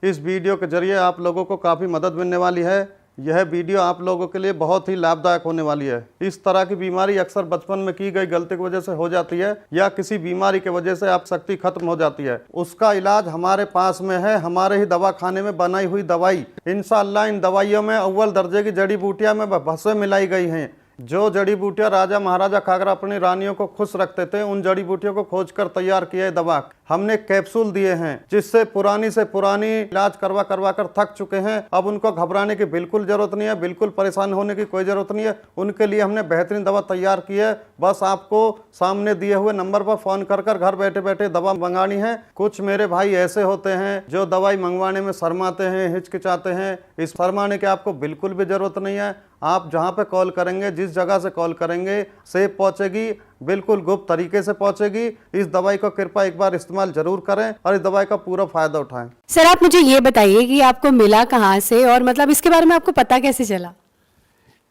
इस वीडियो के जरिए आप लोगों को काफ़ी मदद मिलने वाली है। यह वीडियो आप लोगों के लिए बहुत ही लाभदायक होने वाली है। इस तरह की बीमारी अक्सर बचपन में की गई गलती की वजह से हो जाती है या किसी बीमारी की वजह से आप शक्ति खत्म हो जाती है। उसका इलाज हमारे पास में है, हमारे ही दवा खाने में बनाई हुई दवाई। इंशाअल्लाह इन दवाइयों में अव्वल दर्जे की जड़ी बूटियां में भस्म मिलाई गई हैं। जो जड़ी बूटियां राजा महाराजा खाकर अपनी रानियों को खुश रखते थे, उन जड़ी बूटियों को खोजकर तैयार किया दवा हमने कैप्सूल दिए हैं, जिससे पुरानी से पुरानी इलाज करवा करवा कर थक चुके हैं। अब उनको घबराने की बिल्कुल जरूरत नहीं है, बिल्कुल परेशान होने की कोई जरूरत नहीं है। उनके लिए हमने बेहतरीन दवा तैयार की है। बस आपको सामने दिए हुए नंबर पर फोन कर कर घर बैठे बैठे दवा मंगानी है। कुछ मेरे भाई ऐसे होते हैं जो दवाई मंगवाने में शर्माते हैं, हिचकिचाते हैं। इस शर्माने की आपको बिल्कुल भी जरूरत नहीं है। आप जहां पे कॉल करेंगे, जिस जगह से कॉल करेंगे, सेफ पहुंचेगी, बिल्कुल गुप्त तरीके से पहुंचेगी। इस दवाई को कृपया एक बार इस्तेमाल जरूर करें और इस दवाई का पूरा फायदा उठाएं। सर आप मुझे ये बताइए कि आपको मिला कहाँ से और मतलब इसके बारे में आपको पता कैसे चला?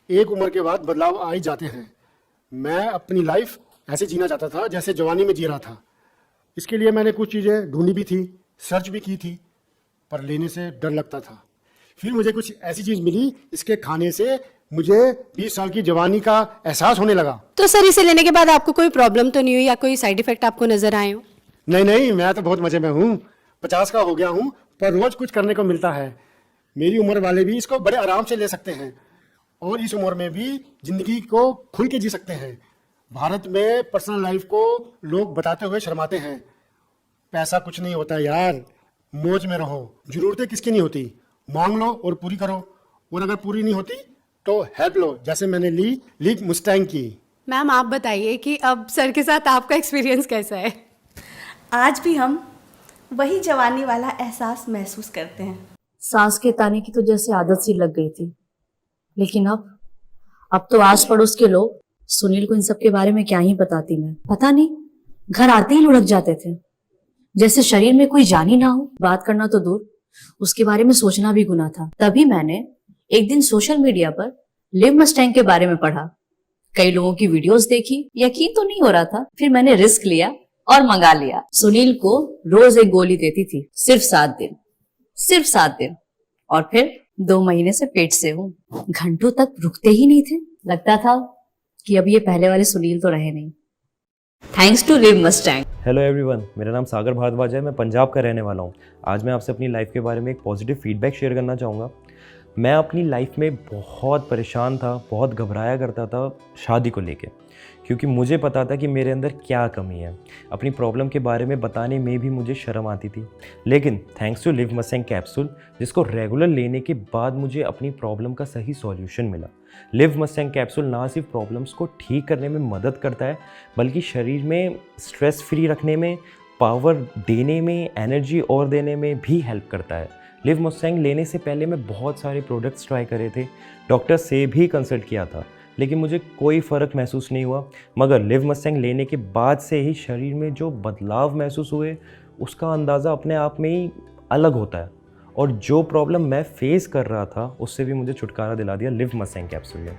एक उम्र के बाद बदलाव आ ही जाते हैं। मैं अपनी लाइफ ऐसे जीना चाहता था जैसे जवानी में जी रहा था। इसके लिए मैंने कुछ चीज़ें ढूंढी भी थी, सर्च भी की थी, पर लेने से डर लगता था। फिर मुझे कुछ ऐसी चीज़ मिली, इसके खाने से मुझे 20 साल की जवानी का एहसास होने लगा। तो सर इसे लेने के बाद आपको कोई प्रॉब्लम तो नहीं हुई या कोई साइड इफेक्ट आपको नजर आए हो? नहीं, मैं तो बहुत मजे में हूँ। 50 का हो गया हूँ, पर रोज कुछ करने को मिलता है। मेरी उम्र वाले भी इसको बड़े आराम से ले सकते हैं और इस उम्र में भी जिंदगी को खुल के जी सकते हैं। भारत में पर्सनल लाइफ को लोग बताते हुए शर्माते हैं। पैसा कुछ नहीं होता यार, मौज में रहो। जरूरतें किसकी नहीं होती, मांग लो और पूरी करो, और अगर पूरी नहीं होती तो हेल्प लो, जैसे मैंने ली मुस्टैंग की। मैम आप बताइए कि अब सर के साथ आपका एक्सपीरियंस कैसा है? आज भी हम वही जवानी वाला एहसास महसूस करते हैं। सांस के ताने की तो जैसे आदत सी लग गई थी, लेकिन अब तो आस पड़ोस के लोग सुनील को इन सब के बारे में क्या ही बताती मैं। पता नहीं, घर आते ही लुढ़क जाते थे, जैसे शरीर में कोई जान ही ना हो। बात करना तो दूर, उसके बारे में सोचना भी गुनाह था। तभी मैंने एक दिन सोशल मीडिया पर लिव मस्टैंग के बारे में पढ़ा, कई लोगों की वीडियोस देखी, यकीन तो नहीं हो रहा था। फिर मैंने रिस्क लिया और मंगा लिया। सुनील को रोज एक गोली देती थी, सिर्फ 7 दिन, और फिर 2 महीने से पेट से हूँ। घंटों तक रुकते ही नहीं थे, लगता था कि अब ये पहले वाले सुनील तो रहे नहीं। Thanks to Liv Mustang. Hello everyone, मेरा नाम सागर भारद्वाज है। मैं पंजाब का रहने वाला हूँ। आज मैं आपसे अपनी लाइफ के बारे में एक पॉजिटिव फीडबैक शेयर करना चाहूँगा। मैं अपनी लाइफ में बहुत परेशान था, बहुत घबराया करता था शादी को लेके, क्योंकि मुझे पता था कि मेरे अंदर क्या कमी है। अपनी प्रॉब्लम के बारे में बताने में भी मुझे शर्म आती थी। लेकिन thanks to Liv Mustang capsule, जिसको रेगुलर लेने के बाद मुझे अपनी प्रॉब्लम का सही सॉल्यूशन मिला। लिव मस्टैंग कैप्सूल ना सिर्फ प्रॉब्लम्स को ठीक करने में मदद करता है, बल्कि शरीर में स्ट्रेस फ्री रखने में, पावर देने में, एनर्जी और देने में भी हेल्प करता है। लिव मस्टैंग लेने से पहले मैं बहुत सारे प्रोडक्ट्स ट्राई करे थे, डॉक्टर से भी कंसल्ट किया था, लेकिन मुझे कोई फ़र्क महसूस नहीं हुआ। मगर लिव मस्टैंग लेने के बाद से ही शरीर में जो बदलाव महसूस हुए, उसका अंदाज़ा अपने आप में ही अलग होता है। और जो प्रॉब्लम मैं फेस कर रहा था, उससे भी मुझे छुटकारा दिला दिया लिव मस्टैंग कैप्सूल ने।